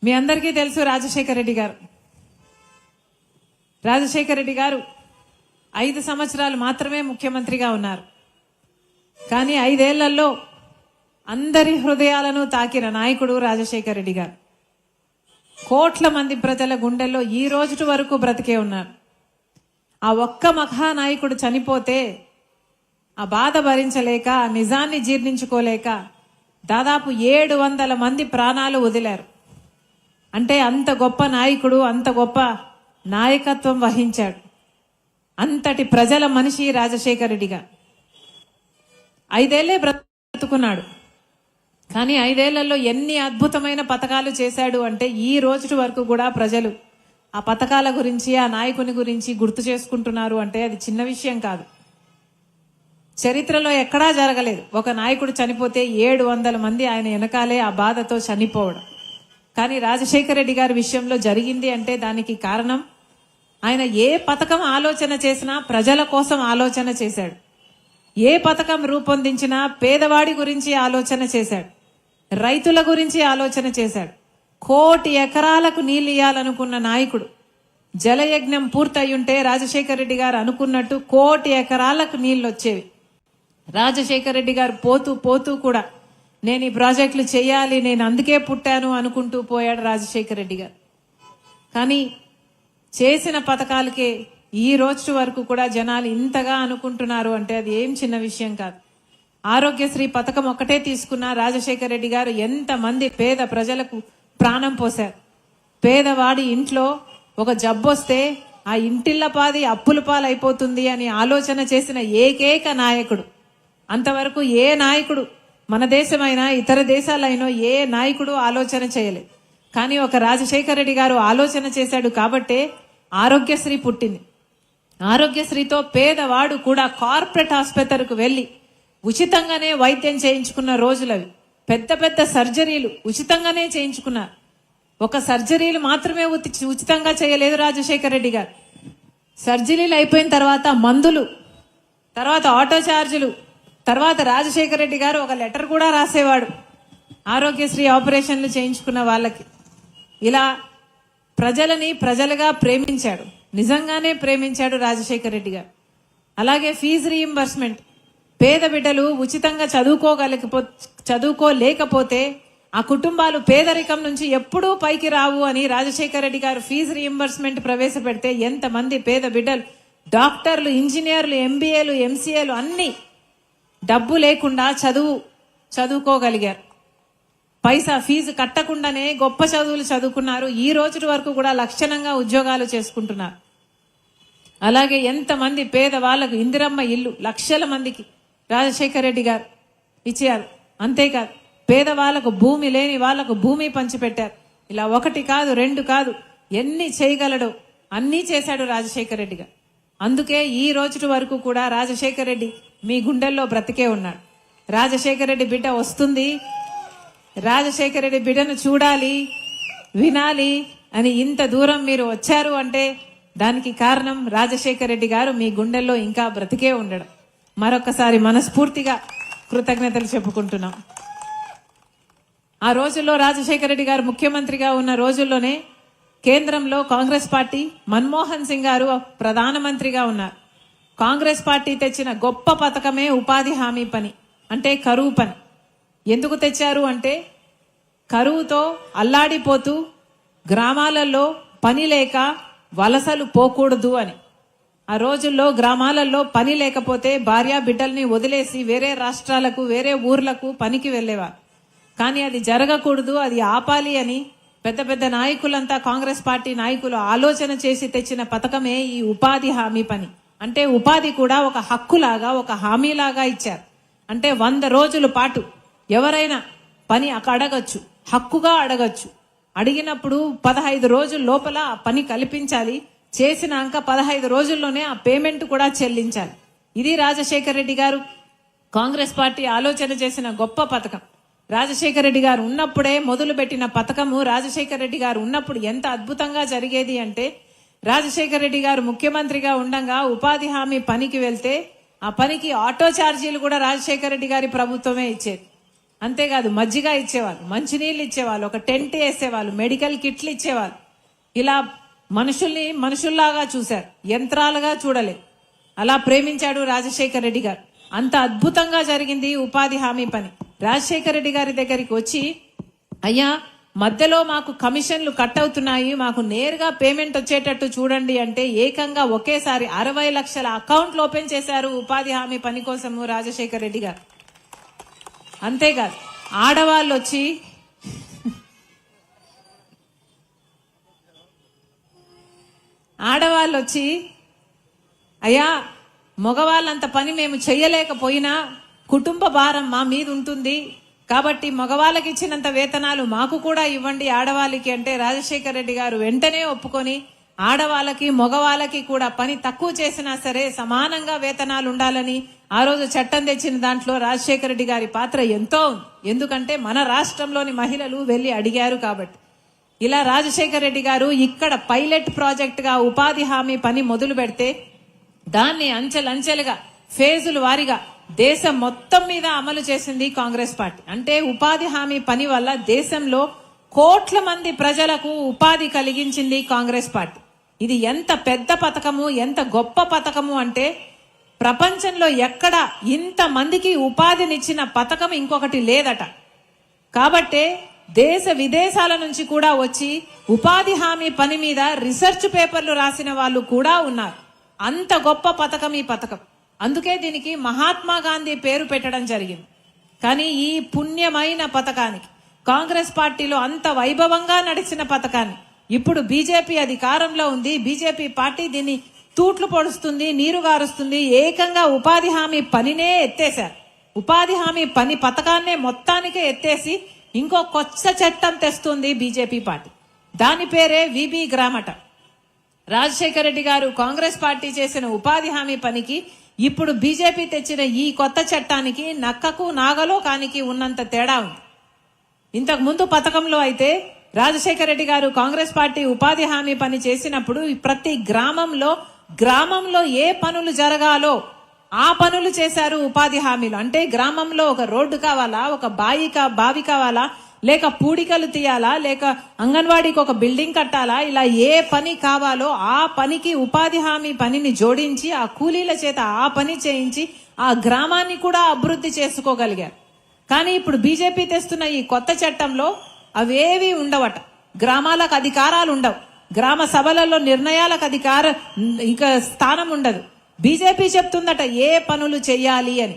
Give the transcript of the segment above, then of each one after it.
మీ అందరికీ తెలుసు రాజశేఖర రెడ్డి గారు 5 సంవత్సరాలు మాత్రమే ముఖ్యమంత్రిగా ఉన్నారు. కానీ 5 ఏళ్లలో అందరి హృదయాలను తాకిన నాయకుడు రాజశేఖర రెడ్డి గారు. కోట్ల మంది ప్రజల గుండెల్లో ఈ రోజు వరకు బ్రతికే ఉన్నారు. ఆ ఒక్క మహానాయకుడు చనిపోతే ఆ బాధ భరించలేక, ఆ నిజాన్ని జీర్ణించుకోలేక దాదాపు 700 మంది ప్రాణాలు వదిలారు. అంటే అంత గొప్ప నాయకుడు, అంత గొప్ప నాయకత్వం వహించాడు. అంతటి ప్రజల మనిషి రాజశేఖర రెడ్డి గారు. 5 ఏళ్లే బ్రతుకున్నాడు. కానీ 5 ఏళ్లలో ఎన్ని అద్భుతమైన పథకాలు చేశాడు అంటే ఈ రోజు వరకు కూడా ప్రజలు ఆ పథకాల గురించి, ఆ నాయకుని గురించి గుర్తు చేసుకుంటున్నారు అంటే అది చిన్న విషయం కాదు. చరిత్రలో ఎక్కడా జరగలేదు. ఒక నాయకుడు చనిపోతే 700 మంది ఆయన వెనకాలే ఆ బాధతో చనిపోవడం. కానీ రాజశేఖర రెడ్డి గారి విషయంలో జరిగింది అంటే దానికి కారణం ఆయన ఏ పథకం ఆలోచన చేసినా ప్రజల కోసం ఆలోచన చేశాడు. ఏ పథకం రూపొందించినా పేదవాడి గురించి ఆలోచన చేశాడు. రైతుల గురించి ఆలోచన చేశాడు. 1,00,00,000 ఎకరాలకు నీళ్ళు ఇయ్యాలనుకున్న నాయకుడు. జలయజ్ఞం పూర్తయ్యుంటే రాజశేఖర రెడ్డి గారు అనుకున్నట్టు 1,00,00,000 ఎకరాలకు నీళ్లు వచ్చేవి. రాజశేఖర రెడ్డి గారు పోతూ కూడా నేను ఈ ప్రాజెక్టులు చేయాలి, నేను అందుకే పుట్టాను అనుకుంటూ పోయాడు రాజశేఖర రెడ్డి గారు. కానీ చేసిన పథకాలకే ఈ రోజు వరకు కూడా జనాలు ఇంతగా అనుకుంటున్నారు అంటే అది ఏం చిన్న విషయం కాదు. ఆరోగ్యశ్రీ పథకం ఒక్కటే తీసుకున్న రాజశేఖర రెడ్డి గారు ఎంతమంది పేద ప్రజలకు ప్రాణం పోశారు. పేదవాడి ఇంట్లో ఒక జబ్బొస్తే ఆ ఇంటిళ్ళ పాది అప్పుల పాలైపోతుంది అని ఆలోచన చేసిన ఏకైక నాయకుడు. అంతవరకు ఏ నాయకుడు, మన దేశమైనా ఇతర దేశాలైనా ఏ నాయకుడు ఆలోచన చేయలేదు. కానీ ఒక రాజశేఖర రెడ్డి గారు ఆలోచన చేశాడు కాబట్టే ఆరోగ్యశ్రీ పుట్టింది. ఆరోగ్యశ్రీతో పేదవాడు కూడా కార్పొరేట్ ఆసుపత్రికి వెళ్లి ఉచితంగానే వైద్యం చేయించుకున్న రోజులవి. పెద్ద సర్జరీలు ఉచితంగానే చేయించుకున్నారు. ఒక సర్జరీలు మాత్రమే ఉచితంగా చేయలేదు రాజశేఖర రెడ్డి గారు. సర్జరీలు అయిపోయిన తర్వాత మందులు, తర్వాత ఆటో ఛార్జీలు, తర్వాత రాజశేఖర రెడ్డి గారు ఒక లెటర్ కూడా రాసేవాడు ఆరోగ్యశ్రీ ఆపరేషన్లు చేయించుకున్న వాళ్ళకి. ఇలా ప్రజలని ప్రజలుగా ప్రేమించాడు. నిజంగానే ప్రేమించాడు రాజశేఖర రెడ్డి గారు. అలాగే ఫీజు రీయింబర్స్మెంట్, పేద బిడ్డలు ఉచితంగా చదువుకోలేకపోతే ఆ కుటుంబాలు పేదరికం నుంచి ఎప్పుడూ పైకి రావు అని రాజశేఖర రెడ్డి గారు ఫీజు రీయింబర్స్మెంట్ ప్రవేశపెడితే ఎంతమంది పేద బిడ్డలు డాక్టర్లు, ఇంజనీర్లు, ఎంబీఏలు, ఎంసీఏలు అన్ని డబ్బు లేకుండా చదువుకోగలిగారు. పైసా ఫీజు కట్టకుండానే గొప్ప చదువులు చదువుకున్నారు. ఈ రోజు వరకు కూడా లక్షణంగా ఉద్యోగాలు చేసుకుంటున్నారు. అలాగే ఎంతమంది పేదవాళ్లకు ఇందిరమ్మ ఇల్లు లక్షల మందికి రాజశేఖర రెడ్డి గారు ఇచ్చారు. అంతేకాదు పేదవాళ్లకు, భూమి లేని వాళ్లకు భూమి పంచిపెట్టారు. ఇలా 1 కాదు 2 కాదు, ఎన్ని చేయగలడో అన్నీ చేశాడు రాజశేఖర రెడ్డి గారు. అందుకే ఈ రోజు వరకు కూడా రాజశేఖర రెడ్డి మీ గుండెల్లో బ్రతికే ఉన్నాడు. రాజశేఖర రెడ్డి బిడ్డ వస్తుంది, రాజశేఖర రెడ్డి బిడ్డను చూడాలి, వినాలి అని ఇంత దూరం మీరు వచ్చారు అంటే దానికి కారణం రాజశేఖర రెడ్డి గారు మీ గుండెల్లో ఇంకా బ్రతికే ఉండడం. మరొకసారి మనస్ఫూర్తిగా కృతజ్ఞతలు చెప్పుకుంటున్నాం. ఆ రోజుల్లో రాజశేఖర రెడ్డి గారు ముఖ్యమంత్రిగా ఉన్న రోజుల్లోనే కేంద్రంలో కాంగ్రెస్ పార్టీ, మన్మోహన్ సింగ్ గారు ప్రధానమంత్రిగా ఉన్నారు. కాంగ్రెస్ పార్టీ తెచ్చిన గొప్ప పథకమే ఉపాధి హామీ పని, అంటే కరువు పని. ఎందుకు తెచ్చారు అంటే కరువుతో అల్లాడిపోతూ గ్రామాలలో పని లేక వలసలు పోకూడదు అని. ఆ రోజుల్లో గ్రామాలలో పని లేకపోతే భార్య బిడ్డల్ని వదిలేసి వేరే రాష్ట్రాలకు, వేరే ఊర్లకు పనికి వెళ్లేవారు. కానీ అది జరగకూడదు, అది ఆపాలి అని పెద్ద నాయకులంతా, కాంగ్రెస్ పార్టీ నాయకులు ఆలోచన చేసి తెచ్చిన పథకమే ఈ ఉపాధి హామీ పని. అంటే ఉపాధి కూడా ఒక హక్కులాగా, ఒక హామీలాగా ఇచ్చారు. అంటే 100 రోజుల పాటు ఎవరైనా పని అడగచ్చు, హక్కుగా అడగచ్చు. అడిగినప్పుడు 15 రోజుల లోపల ఆ పని కల్పించాలి. చేసినాక 15 రోజుల్లోనే ఆ పేమెంట్ కూడా చెల్లించాలి. ఇది రాజశేఖర రెడ్డి గారు కాంగ్రెస్ పార్టీ ఆలోచన చేసిన గొప్ప పథకం. రాజశేఖర రెడ్డి గారు ఉన్నప్పుడే మొదలుపెట్టిన పథకము. రాజశేఖర రెడ్డి గారు ఉన్నప్పుడు ఎంత అద్భుతంగా జరిగేది అంటే రాజశేఖర రెడ్డి గారు ముఖ్యమంత్రిగా ఉండగా ఉపాధి హామీ పనికి వెళ్తే ఆ పనికి ఆటో ఛార్జీలు కూడా రాజశేఖర రెడ్డి గారి ప్రభుత్వమే ఇచ్చేది. అంతేకాదు మజ్జిగ ఇచ్చేవాళ్ళు, మంచినీళ్ళు ఇచ్చేవాళ్ళు, ఒక టెంట్ వేసేవాళ్ళు, మెడికల్ కిట్లు ఇచ్చేవాళ్ళు. ఇలా మనుషుల్ని మనుషుల్లాగా చూశారు, యంత్రాలుగా చూడలే. అలా ప్రేమించాడు రాజశేఖర రెడ్డి గారు. అంత అద్భుతంగా జరిగింది ఉపాధి హామీ పని. రాజశేఖర రెడ్డి గారి దగ్గరికి వచ్చి, అయ్యా మధ్యలో మాకు కమిషన్లు కట్ అవుతున్నాయి, మాకు నేరుగా పేమెంట్ వచ్చేటట్టు చూడండి అంటే ఏకంగా ఒకేసారి 60 లక్షల అకౌంట్లు ఓపెన్ చేశారు ఉపాధి హామీ పని కోసము రాజశేఖర రెడ్డి గారు. అంతేకాదు ఆడవాళ్ళు వచ్చి అయ్యా మగవాళ్ళంత పని మేము చెయ్యలేకపోయినా కుటుంబ భారం మా మీద ఉంటుంది కాబట్టి మగవాళ్ళకి ఇచ్చినంత వేతనాలు మాకు కూడా ఇవ్వండి ఆడవాళ్ళకి అంటే రాజశేఖర రెడ్డి గారు వెంటనే ఒప్పుకొని ఆడవాళ్ళకి మగవాళ్ళకి కూడా పని తక్కువ చేసినా సరే సమానంగా వేతనాలు ఉండాలని ఆ రోజు చట్టం తెచ్చిన దాంట్లో రాజశేఖర రెడ్డి గారి పాత్ర ఎంతో ఉంది. ఎందుకంటే మన రాష్ట్రంలోని మహిళలు వెళ్లి అడిగారు కాబట్టి. ఇలా రాజశేఖర రెడ్డి గారు ఇక్కడ పైలట్ ప్రాజెక్ట్ గా ఉపాధి హామీ పని మొదలు పెడితే దాన్ని అంచెలంచెలుగా ఫేజుల వారీగా దేశం మొత్తం మీద అమలు చేసింది కాంగ్రెస్ పార్టీ. అంటే ఉపాధి హామీ పని వల్ల దేశంలో కోట్ల మంది ప్రజలకు ఉపాధి కలిగించింది కాంగ్రెస్ పార్టీ. ఇది ఎంత పెద్ద పథకము, ఎంత గొప్ప పథకము అంటే ప్రపంచంలో ఎక్కడ ఇంత మందికి ఉపాధినిచ్చిన పథకం ఇంకొకటి లేదట. కాబట్టే దేశ విదేశాల నుంచి కూడా వచ్చి ఉపాధి హామీ పని మీద రీసెర్చ్ పేపర్లు రాసిన వాళ్ళు కూడా ఉన్నారు. అంత గొప్ప పథకం ఈ పథకం. అందుకే దీనికి మహాత్మా గాంధీ పేరు పెట్టడం జరిగింది. కానీ ఈ పుణ్యమైన పథకానికి కాంగ్రెస్ పార్టీలో అంత వైభవంగా నడిచిన పథకాన్ని ఇప్పుడు బీజేపీ అధికారంలో ఉంది. బీజేపీ పార్టీ దీన్ని తూట్లు పొడుస్తుంది, నీరు గారుస్తుంది. ఏకంగా ఉపాధి హామీ పనినే ఎత్తేశారు. ఉపాధి హామీ పని పథకాన్నే మొత్తానికే ఎత్తేసి ఇంకో కొత్త చట్టం తెస్తుంది బీజేపీ పార్టీ. దాని పేరే విబి గ్రామట. రాజశేఖర రెడ్డి గారు కాంగ్రెస్ పార్టీ చేసిన ఉపాధి హామీ పనికి ఇప్పుడు బీజేపీ తెచ్చిన ఈ కొత్త చట్టానికి నక్కకు నాగలోకానికి ఉన్నంత తేడా ఉంది. ఇంతకు ముందు పథకంలో అయితే రాజశేఖర రెడ్డి గారు కాంగ్రెస్ పార్టీ ఉపాధి హామీ పని చేసినప్పుడు ప్రతి గ్రామంలో ఏ పనులు జరగాలో ఆ పనులు చేశారు ఉపాధి హామీలు. అంటే గ్రామంలో ఒక రోడ్డు కావాలా, ఒక బావి కావాలా, లేక పూడికలు తీయాలా, లేక అంగన్వాడీకి ఒక బిల్డింగ్ కట్టాలా, ఇలా ఏ పని కావాలో ఆ పనికి ఉపాధి హామీ పనిని జోడించి ఆ కూలీల చేత ఆ పని చేయించి ఆ గ్రామాన్ని కూడా అభివృద్ధి చేసుకోగలిగారు. కానీ ఇప్పుడు బీజేపీ తెస్తున్న ఈ కొత్త చట్టంలో అవేవి ఉండవట. గ్రామాలకు అధికారాలు ఉండవు, గ్రామ సభలలో నిర్ణయాలకు ఇక స్థానం ఉండదు. బీజేపీ చెప్తుందట ఏ పనులు చెయ్యాలి అని.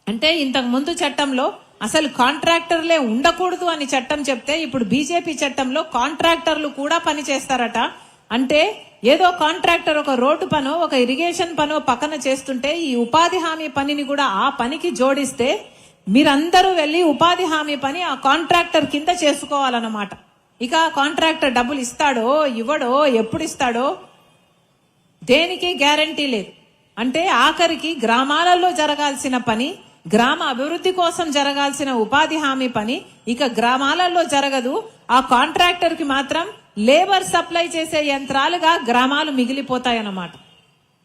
అంటే ఇంతకు ముందు చట్టంలో అసలు కాంట్రాక్టర్లే ఉండకూడదు అని చట్టం చెప్తే ఇప్పుడు బీజేపీ చట్టంలో కాంట్రాక్టర్లు కూడా పని చేస్తారట. అంటే ఏదో కాంట్రాక్టర్ ఒక రోడ్డు పనో ఒక ఇరిగేషన్ పనో పక్కన చేస్తుంటే ఈ ఉపాధి హామీ పనిని కూడా ఆ పనికి జోడిస్తే మీరందరూ వెళ్లి ఉపాధి హామీ పని ఆ కాంట్రాక్టర్ కింద చేసుకోవాలన్నమాట. ఇక కాంట్రాక్టర్ డబ్బులు ఇస్తాడో ఇవ్వడో, ఎప్పుడు ఇస్తాడో దేనికి గ్యారంటీ లేదు. అంటే ఆఖరికి గ్రామాలలో జరగాల్సిన పని, గ్రామ అభివృద్ధి కోసం జరగాల్సిన ఉపాధి హామీ పని ఇక గ్రామాలలో జరగదు. ఆ కాంట్రాక్టర్ కి మాత్రం లేబర్ సప్లై చేసే యంత్రాలుగా గ్రామాలు మిగిలిపోతాయన్నమాట.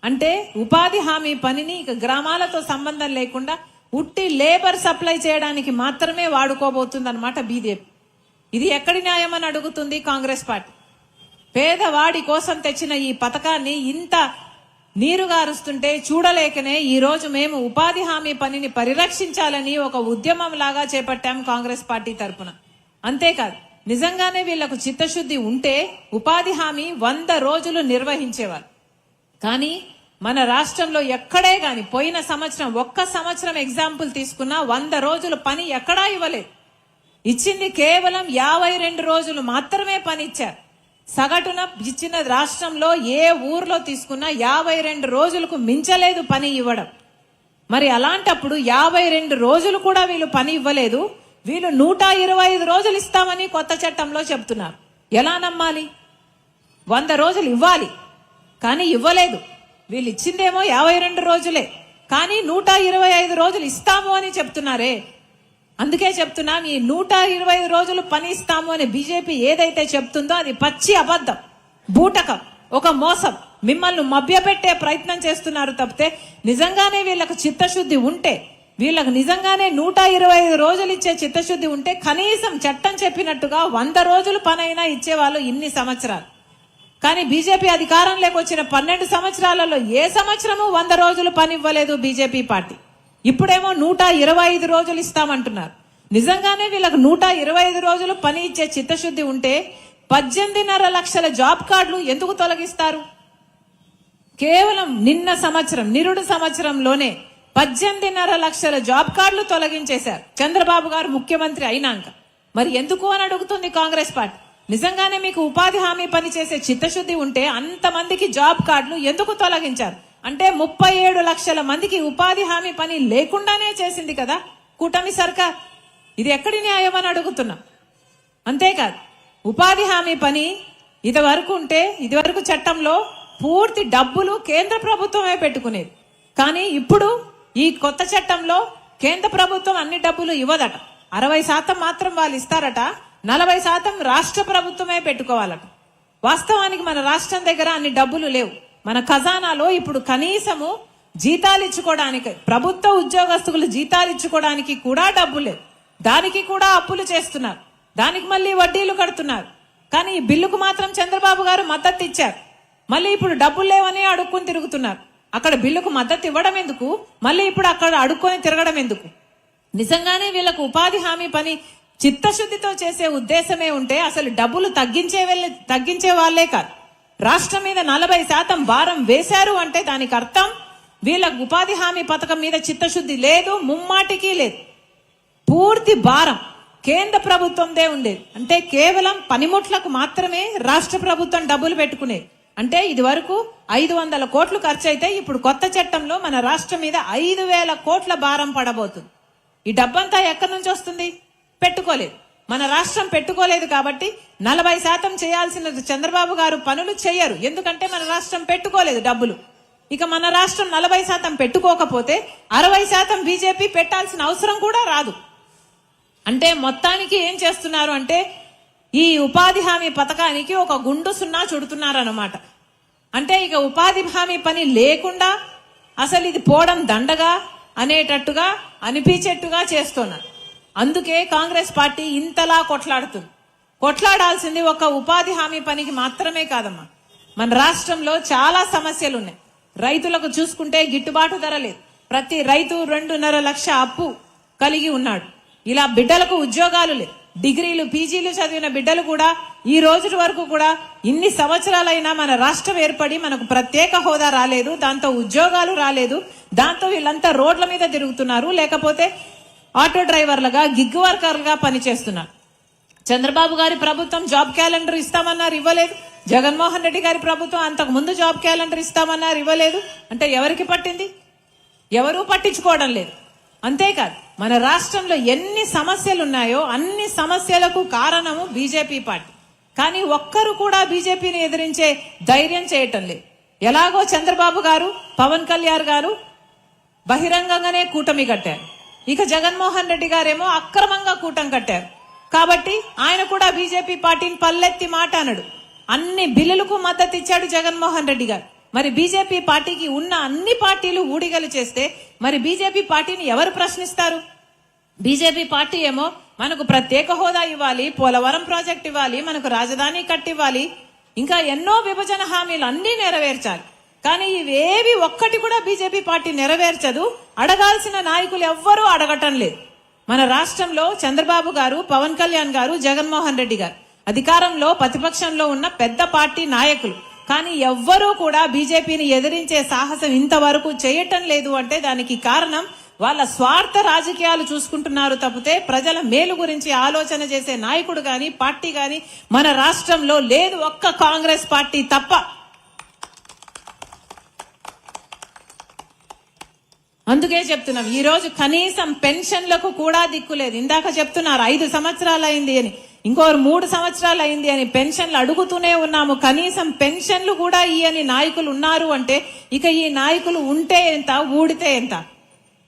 అంటే ఉపాధి హామీ పనిని ఇక గ్రామాలతో సంబంధం లేకుండా ఉట్టి లేబర్ సప్లై చేయడానికి మాత్రమే వాడుకోబోతుంది అనమాట బీజేపీ. ఇది ఎక్కడి న్యాయం అని అడుగుతుంది కాంగ్రెస్ పార్టీ. పేదవాడి కోసం తెచ్చిన ఈ పథకాన్ని ఇంత నీరుగారుస్తుంటే చూడలేకనే ఈ రోజు మేము ఉపాధి హామీ పనిని పరిరక్షించాలని ఒక ఉద్యమం లాగా చేపట్టాం కాంగ్రెస్ పార్టీ తరఫున. అంతేకాదు నిజంగానే వీళ్లకు చిత్తశుద్ధి ఉంటే ఉపాధి హామీ 100 రోజులు నిర్వహించేవారు. కానీ మన రాష్ట్రంలో ఎక్కడే గాని పోయిన సంవత్సరం ఒక్క సంవత్సరం ఎగ్జాంపుల్ తీసుకున్నా 100 రోజులు పని ఎక్కడా ఇవ్వలేదు. ఇచ్చింది కేవలం 52 రోజులు మాత్రమే పని ఇచ్చారు. సగటున ఇచ్చిన రాష్ట్రంలో ఏ ఊర్లో తీసుకున్నా 52 రోజులకు మించలేదు పని ఇవ్వడం. మరి అలాంటప్పుడు 52 రోజులు కూడా వీళ్ళు పని ఇవ్వలేదు. వీళ్ళు 125 రోజులు ఇస్తామని కొత్త చట్టంలో చెప్తున్నారు. ఎలా నమ్మాలి? 100 రోజులు ఇవ్వాలి కానీ ఇవ్వలేదు. వీళ్ళు ఇచ్చిందేమో 52 రోజులే కానీ 125 రోజులు ఇస్తాము అని చెప్తున్నారే. అందుకే చెప్తున్నాం, ఈ 125 రోజులు పని ఇస్తాము అని బీజేపీ ఏదైతే చెప్తుందో అది పచ్చి అబద్ధం, బూటకం, ఒక మోసం. మిమ్మల్ని మభ్యపెట్టే ప్రయత్నం చేస్తున్నారు తప్పితే నిజంగానే వీళ్ళకు చిత్తశుద్ధి ఉంటే వీళ్ళకు నిజంగానే 125 రోజులు ఇచ్చే చిత్తశుద్ధి ఉంటే కనీసం చట్టం చెప్పినట్టుగా 100 రోజులు పనైనా ఇచ్చేవాళ్ళు ఇన్ని సంవత్సరాలు. కానీ బీజేపీ అధికారంలోకి వచ్చిన 12 సంవత్సరాలలో ఏ సంవత్సరము 100 రోజులు పని ఇవ్వలేదు బీజేపీ పార్టీ. ఇప్పుడేమో 125 రోజులు ఇస్తామంటున్నారు. నిజంగానే వీళ్ళకు 125 రోజులు పని ఇచ్చే చిత్తశుద్ధి ఉంటే 18.5 లక్షల జాబ్ కార్డులు ఎందుకు తొలగిస్తారు? కేవలం నిరుడు సంవత్సరంలోనే 18.5 లక్షల జాబ్ కార్డులు తొలగించేశారు చంద్రబాబు గారు ముఖ్యమంత్రి అయినాక. మరి ఎందుకు అని అడుగుతుంది కాంగ్రెస్ పార్టీ. నిజంగానే మీకు ఉపాధి హామీ పని చేసే చిత్తశుద్ధి ఉంటే అంతమందికి జాబ్ కార్డులు ఎందుకు తొలగించారు? అంటే 37 లక్షల మందికి ఉపాధి హామీ పని లేకుండానే చేసింది కదా కూటమి సర్కార్. ఇది ఎక్కడి న్యాయం అని అడుగుతున్నా. అంతేకాదు ఉపాధి హామీ పని ఇదివరకు చట్టంలో పూర్తి డబ్బులు కేంద్ర ప్రభుత్వమే పెట్టుకునేది. కానీ ఇప్పుడు ఈ కొత్త చట్టంలో కేంద్ర ప్రభుత్వం అన్ని డబ్బులు ఇవ్వదట. 60% మాత్రం వాళ్ళు ఇస్తారట, 40% రాష్ట్ర ప్రభుత్వమే పెట్టుకోవాలట. వాస్తవానికి మన రాష్ట్రం దగ్గర అన్ని డబ్బులు లేవు. మన ఖజానాలో ఇప్పుడు కనీసము జీతాలు ఇచ్చుకోవడానికి, ప్రభుత్వ ఉద్యోగస్తులు జీతాలు ఇచ్చుకోవడానికి కూడా డబ్బు లేవు. దానికి కూడా అప్పులు చేస్తున్నారు, దానికి మళ్ళీ వడ్డీలు కడుతున్నారు. కానీ ఈ బిల్లుకు మాత్రం చంద్రబాబు గారు మద్దతు ఇచ్చారు. మళ్ళీ ఇప్పుడు డబ్బులు లేవని అడుక్కొని తిరుగుతున్నారు. అక్కడ బిల్లుకు మద్దతు ఇవ్వడం ఎందుకు, మళ్ళీ ఇప్పుడు అక్కడ అడుక్కొని తిరగడం ఎందుకు? నిజంగానే ఉపాధి హామీ పని చిత్తశుద్ధితో చేసే ఉద్దేశమే ఉంటే అసలు డబ్బులు తగ్గించే వాళ్లే కాదు. రాష్ట్రం మీద 40% భారం వేశారు అంటే దానికి అర్థం వీళ్ళకు ఉపాధి హామీ పథకం మీద చిత్తశుద్ధి లేదు, ముమ్మాటికి లేదు. పూర్తి భారం కేంద్ర ప్రభుత్వందే ఉండేది. అంటే కేవలం పనిముట్లకు మాత్రమే రాష్ట్ర ప్రభుత్వం డబ్బులు పెట్టుకునేది. అంటే ఇది వరకు 500 కోట్లు ఖర్చు అయితే ఇప్పుడు కొత్త చట్టంలో మన రాష్ట్రం మీద 5,000 కోట్ల భారం పడబోతుంది. ఈ డబ్బంతా ఎక్కడి నుంచి వస్తుంది? పెట్టుకోలేదు. మన రాష్ట్రం పెట్టుకోలేదు కాబట్టి 40% చేయాల్సిన చంద్రబాబు గారు పనులు చేయరు. ఎందుకంటే మన రాష్ట్రం పెట్టుకోలేదు డబ్బులు. ఇక మన రాష్ట్రం 40% పెట్టుకోకపోతే 60% బీజేపీ పెట్టాల్సిన అవసరం కూడా రాదు. అంటే మొత్తానికి ఏం చేస్తున్నారు అంటే ఈ ఉపాధి హామీ పథకానికి ఒక గుండు సున్నా చుడుతున్నారు అన్నమాట. అంటే ఇక ఉపాధి హామీ పని లేకుండా అసలు ఇది పోవడం దండగా అనేటట్టుగా అనిపించేట్టుగా చేస్తున్నారు. అందుకే కాంగ్రెస్ పార్టీ ఇంతలా కొట్లాడుతుంది. కొట్లాడాల్సింది ఒక ఉపాధి హామీ పనికి మాత్రమే కాదమ్మా. మన రాష్ట్రంలో చాలా సమస్యలు ఉన్నాయి. రైతులకు చూసుకుంటే గిట్టుబాటు ధర లేదు. ప్రతి రైతు 2.5 లక్ష అప్పు కలిగి ఉన్నాడు. ఇలా బిడ్డలకు ఉద్యోగాలు లేవు. డిగ్రీలు పీజీలు చదివిన బిడ్డలు కూడా ఈ రోజు వరకు కూడా ఇన్ని సంవత్సరాలైనా మన రాష్ట్రం ఏర్పడి మనకు ప్రత్యేక హోదా రాలేదు, దాంతో ఉద్యోగాలు రాలేదు. దాంతో వీళ్ళంతా రోడ్ల మీద తిరుగుతున్నారు, లేకపోతే ఆటో డ్రైవర్లుగా గిగ్ వర్కర్లుగా పనిచేస్తున్నారు. చంద్రబాబు గారి ప్రభుత్వం జాబ్ క్యాలెండర్ ఇస్తామన్నారు, ఇవ్వలేదు. జగన్మోహన్ రెడ్డి గారి ప్రభుత్వం అంతకు ముందు జాబ్ క్యాలెండర్ ఇస్తామన్నారు, ఇవ్వలేదు. అంటే ఎవరికి పట్టింది? ఎవరూ పట్టించుకోవడం లేదు. అంతేకాదు మన రాష్ట్రంలో ఎన్ని సమస్యలు ఉన్నాయో అన్ని సమస్యలకు కారణము బీజేపీ పార్టీ. కానీ ఒక్కరు కూడా బీజేపీని ఎదిరించే ధైర్యం చేయటం లేదు. ఎలాగో చంద్రబాబు గారు, పవన్ కళ్యాణ్ గారు బహిరంగంగానే కూటమి కట్టారు. ఇక జగన్మోహన్ రెడ్డి గారేమో అక్రమంగా కూటమి కట్టారు. కాబట్టి ఆయన కూడా బీజేపీ పార్టీని పల్లెత్తి మాట అనడు. అన్ని బిల్లులకు మద్దతు ఇచ్చాడు జగన్మోహన్ రెడ్డి గారు. మరి బీజేపీ పార్టీకి ఉన్న అన్ని పార్టీలు ఊడిగలు చేస్తే మరి బీజేపీ పార్టీని ఎవరు ప్రశ్నిస్తారు? బీజేపీ పార్టీ ఏమో మనకు ప్రత్యేక హోదా ఇవ్వాలి, పోలవరం ప్రాజెక్ట్ ఇవ్వాలి, మనకు రాజధాని కట్టివ్వాలి, ఇంకా ఎన్నో విభజన హామీలు అన్ని నెరవేర్చాలి. కానీ ఇవేవి ఒక్కటి కూడా బీజేపీ పార్టీ నెరవేర్చదు. అడగాల్సిన నాయకులు ఎవ్వరూ అడగటం లేదు. మన రాష్ట్రంలో చంద్రబాబు గారు, పవన్ కళ్యాణ్ గారు, జగన్మోహన్ రెడ్డి గారు అధికారంలో ప్రతిపక్షంలో ఉన్న పెద్ద పార్టీ నాయకులు. కానీ ఎవ్వరూ కూడా బీజేపీని ఎదిరించే సాహసం ఇంతవరకు చేయటం లేదు. అంటే దానికి కారణం వాళ్ళ స్వార్థ రాజకీయాలు చూసుకుంటున్నారు తప్పితే ప్రజల మేలు గురించి ఆలోచన చేసే నాయకుడు గాని పార్టీ గాని మన రాష్ట్రంలో లేదు, ఒక్క కాంగ్రెస్ పార్టీ తప్ప. అందుకే చెప్తున్నాం, ఈ రోజు కనీసం పెన్షన్లకు కూడా దిక్కులేదు. ఇందాక చెప్తున్నారు 5 సంవత్సరాలు అయింది అని, ఇంకో 3 సంవత్సరాలు అయింది అని పెన్షన్లు అడుగుతూనే ఉన్నాము. కనీసం పెన్షన్లు కూడా ఇయ్యని నాయకులు ఉన్నారు అంటే ఇక ఈ నాయకులు ఉంటే ఎంత, ఊడితే ఎంత?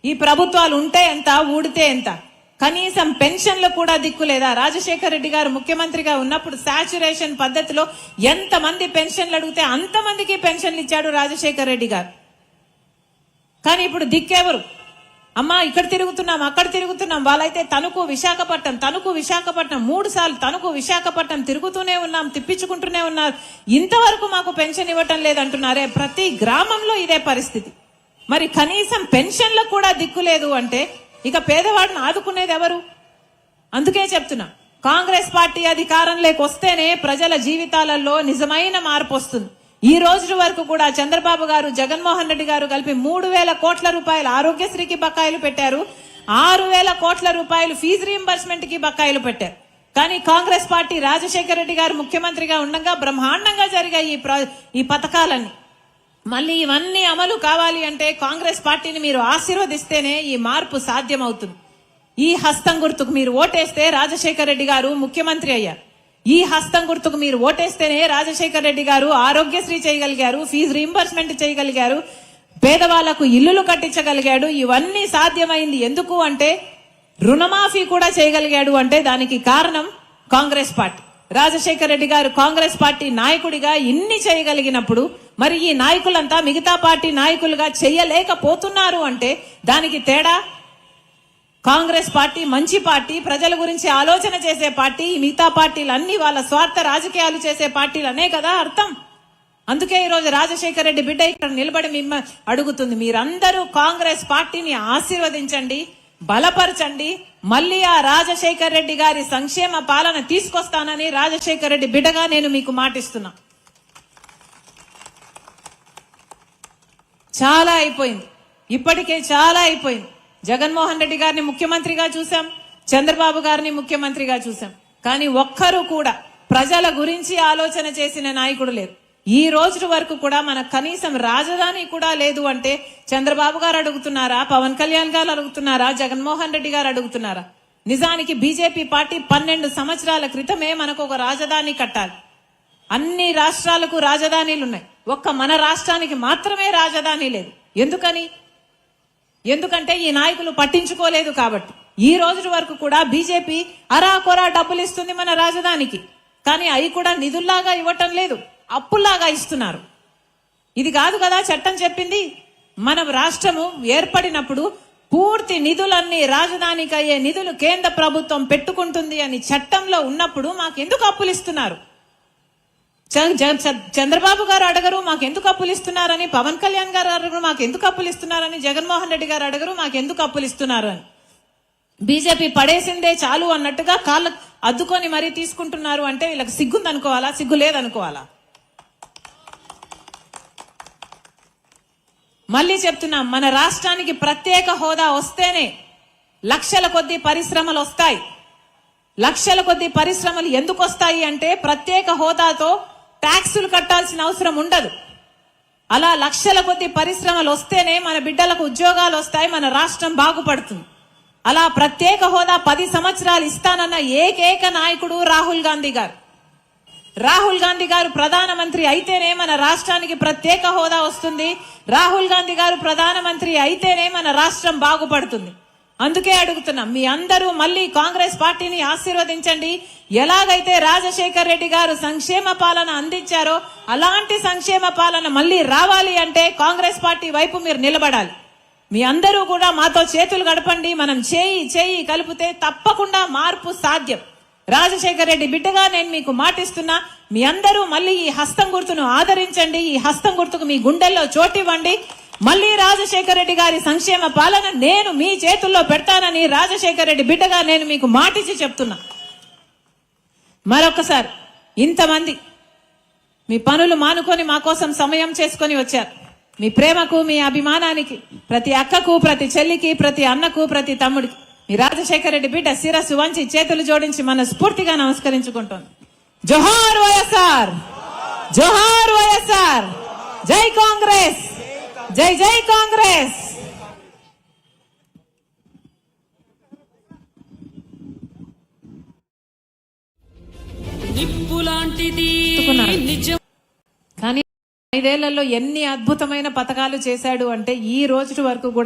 ఈ ప్రభుత్వాలు ఉంటే ఎంత, ఊడితే ఎంత? కనీసం పెన్షన్లు కూడా దిక్కులేదా? రాజశేఖర రెడ్డి గారు ముఖ్యమంత్రిగా ఉన్నప్పుడు సాచురేషన్ పద్ధతిలో ఎంతమంది పెన్షన్లు అడిగితే అంతమందికి పెన్షన్లు ఇచ్చాడు రాజశేఖర రెడ్డి గారు. కానీ ఇప్పుడు దిక్కెవరు? అమ్మా ఇక్కడ తిరుగుతున్నాం అక్కడ తిరుగుతున్నాం, వాళ్ళైతే తణుకు విశాఖపట్నం 3 సార్లు తణుకు విశాఖపట్నం తిరుగుతూనే ఉన్నాం, తిప్పించుకుంటూనే ఉన్నారు, ఇంతవరకు మాకు పెన్షన్ ఇవ్వటం లేదంటున్నారే. ప్రతి గ్రామంలో ఇదే పరిస్థితి. మరి కనీసం పెన్షన్లకు కూడా దిక్కు లేదు అంటే ఇక పేదవాడిని ఆదుకునేది ఎవరు? అందుకే చెప్తున్నా, కాంగ్రెస్ పార్టీ అధికారంలోకి వస్తేనే ప్రజల జీవితాలలో నిజమైన మార్పు వస్తుంది. ఈ రోజు వరకు కూడా చంద్రబాబు గారు, జగన్మోహన్ రెడ్డి గారు కలిపి 3,000 కోట్ల రూపాయలు ఆరోగ్యశ్రీకి బకాయిలు పెట్టారు, 6,000 కోట్ల రూపాయలు ఫీజు రీయింబర్స్మెంట్ కి బకాయిలు పెట్టారు. కానీ కాంగ్రెస్ పార్టీ రాజశేఖర రెడ్డి గారు ముఖ్యమంత్రిగా ఉండగా బ్రహ్మాండంగా జరిగాయి ఈ పథకాలన్నీ. మళ్ళీ ఇవన్నీ అమలు కావాలి అంటే కాంగ్రెస్ పార్టీని మీరు ఆశీర్వదిస్తేనే ఈ మార్పు సాధ్యమవుతుంది. ఈ హస్తం గుర్తుకు మీరు ఓటేస్తే రాజశేఖర రెడ్డి గారు ముఖ్యమంత్రి అయ్యారు. ఈ హస్తం గుర్తుకు మీరు ఓటేస్తేనే రాజశేఖర రెడ్డి గారు ఆరోగ్యశ్రీ చేయగలిగారు, ఫీజు రీయింబర్స్మెంట్ చేయగలిగారు, పేదవాళ్లకు ఇల్లులు కట్టించగలిగాడు. ఇవన్నీ సాధ్యమైంది ఎందుకు అంటే, రుణమాఫీ కూడా చేయగలిగాడు అంటే దానికి కారణం కాంగ్రెస్ పార్టీ. రాజశేఖర రెడ్డి గారు కాంగ్రెస్ పార్టీ నాయకుడిగా ఇన్ని చేయగలిగినప్పుడు మరి ఈ నాయకులంతా మిగతా పార్టీ నాయకులుగా చేయలేకపోతున్నారు అంటే దానికి తేడా కాంగ్రెస్ పార్టీ మంచి పార్టీ, ప్రజల గురించి ఆలోచన చేసే పార్టీ, మిగతా పార్టీలు అన్ని వాళ్ళ స్వార్థ రాజకీయాలు చేసే పార్టీలనే కదా అర్థం. అందుకే ఈరోజు రాజశేఖర రెడ్డి బిడ్డ ఇక్కడ నిలబడి మిమ్మల్ని అడుగుతుంది, మీరందరూ కాంగ్రెస్ పార్టీని ఆశీర్వదించండి, బలపరచండి, మళ్ళీ ఆ రాజశేఖర రెడ్డి గారి సంక్షేమ పాలన తీసుకొస్తానని రాజశేఖర రెడ్డి బిడ్డగా నేను మీకు మాటిస్తున్నా. చాలా అయిపోయింది, ఇప్పటికే చాలా అయిపోయింది. జగన్మోహన్ రెడ్డి గారిని ముఖ్యమంత్రిగా చూసాం, చంద్రబాబు గారిని ముఖ్యమంత్రిగా చూసాం, కానీ ఒక్కరూ కూడా ప్రజల గురించి ఆలోచన చేసిన నాయకుడు లేరు. ఈ రోజు వరకు కూడా మనకు కనీసం రాజధాని కూడా లేదు అంటే చంద్రబాబు గారు అడుగుతున్నారా, పవన్ కళ్యాణ్ గారు అడుగుతున్నారా, జగన్మోహన్ రెడ్డి గారు అడుగుతున్నారా? నిజానికి బీజేపీ పార్టీ 12 సంవత్సరాల క్రితమే మనకు ఒక రాజధాని కట్టాలి. అన్ని రాష్ట్రాలకు రాజధానీలు ఉన్నాయి, ఒక్క మన రాష్ట్రానికి మాత్రమే రాజధాని లేదు. ఎందుకంటే ఈ నాయకులు పట్టించుకోలేదు కాబట్టి. ఈ రోజు వరకు కూడా బీజేపీ అరాకొరా డబ్బులు ఇస్తుంది మన రాజధానికి, కానీ అవి కూడా నిధుల్లాగా ఇవ్వటం లేదు, అప్పుల్లాగా ఇస్తున్నారు. ఇది కాదు కదా చట్టం చెప్పింది. మన రాష్ట్రము ఏర్పడినప్పుడు పూర్తి నిధులన్నీ రాజధానికి అయ్యే నిధులు కేంద్ర ప్రభుత్వం పెట్టుకుంటుంది అని చట్టంలో ఉన్నప్పుడు మాకెందుకు అప్పులు ఇస్తున్నారు? చంద్రబాబు గారు అడగరు మాకెందుకు అప్పులు ఇస్తున్నారని, పవన్ కళ్యాణ్ గారు అడగరు మాకెందుకు అప్పులు ఇస్తున్నారని, జగన్మోహన్ రెడ్డి గారు అడగరు మాకెందుకు అప్పులు ఇస్తున్నారు అని. బీజేపీ పడేసిందే చాలు అన్నట్టుగా కాళ్ళ అద్దుకొని మరీ తీసుకుంటున్నారు అంటే వీళ్ళకి సిగ్గుందనుకోవాలా, సిగ్గు లేదనుకోవాలా? మళ్ళీ చెప్తున్నాం, మన రాష్ట్రానికి ప్రత్యేక హోదా వస్తేనే లక్షల కొద్ది పరిశ్రమలు వస్తాయి. లక్షల కొద్ది పరిశ్రమలు ఎందుకు వస్తాయి అంటే ప్రత్యేక హోదాతో ట్యాక్సులు కట్టాల్సిన అవసరం ఉండదు. అలా లక్షల కొద్ది పరిశ్రమలు వస్తేనే మన బిడ్డలకు ఉద్యోగాలు వస్తాయి, మన రాష్ట్రం బాగుపడుతుంది. అలా ప్రత్యేక హోదా 10 సంవత్సరాలు ఇస్తానన్న ఏకైక నాయకుడు రాహుల్ గాంధీ గారు. రాహుల్ గాంధీ గారు ప్రధానమంత్రి అయితేనే మన రాష్ట్రానికి ప్రత్యేక హోదా వస్తుంది. రాహుల్ గాంధీ గారు ప్రధానమంత్రి అయితేనే మన రాష్ట్రం బాగుపడుతుంది. అందుకే అడుగుతున్నాం, మీ అందరూ మళ్ళీ కాంగ్రెస్ పార్టీని ఆశీర్వదించండి. ఎలాగైతే రాజశేఖర రెడ్డి గారు సంక్షేమ పాలన అందించారో అలాంటి సంక్షేమ పాలన మళ్ళీ రావాలి అంటే కాంగ్రెస్ పార్టీ వైపు మీరు నిలబడాలి. మీ అందరూ కూడా మాతో చేతులు గడపండి. మనం చేయి కలిపితే తప్పకుండా మార్పు సాధ్యం. రాజశేఖర రెడ్డి బిడ్డగా నేను మీకు మాటిస్తున్నా, మీ అందరూ మళ్ళీ ఈ హస్తం గుర్తును ఆదరించండి. ఈ హస్తం గుర్తుకు మీ గుండెల్లో చోటివ్వండి. మళ్ళీ రాజశేఖర రెడ్డి గారి సంక్షేమ పాలన నేను మీ చేతుల్లో పెడతానని రాజశేఖర రెడ్డి బిడ్డగా నేను మీకు మాటిచ్చి చెప్తున్నా. మరొకసారి, ఇంతమంది మీ పనులు మానుకొని మా కోసం సమయం చేసుకొని వచ్చారు. మీ ప్రేమకు, మీ అభిమానానికి, ప్రతి అక్కకు, ప్రతి చెల్లికి, ప్రతి అన్నకు, ప్రతి తమ్ముడికి మీ రాజశేఖర రెడ్డి బిడ్డ శిరస్సు వంచి చేతులు జోడించి మనస్ఫూర్తిగా నమస్కరించుకుంటోంది. జోహార్ వైఎస్ఆర్, జోహార్ వైఎస్ఆర్, జై కాంగ్రెస్, జై జై కాంగ్రెస్. కానీ 5 ఏళ్లలో ఎన్ని అద్భుతమైన పథకాలు చేశాడు అంటే ఈ రోజు వరకు కూడా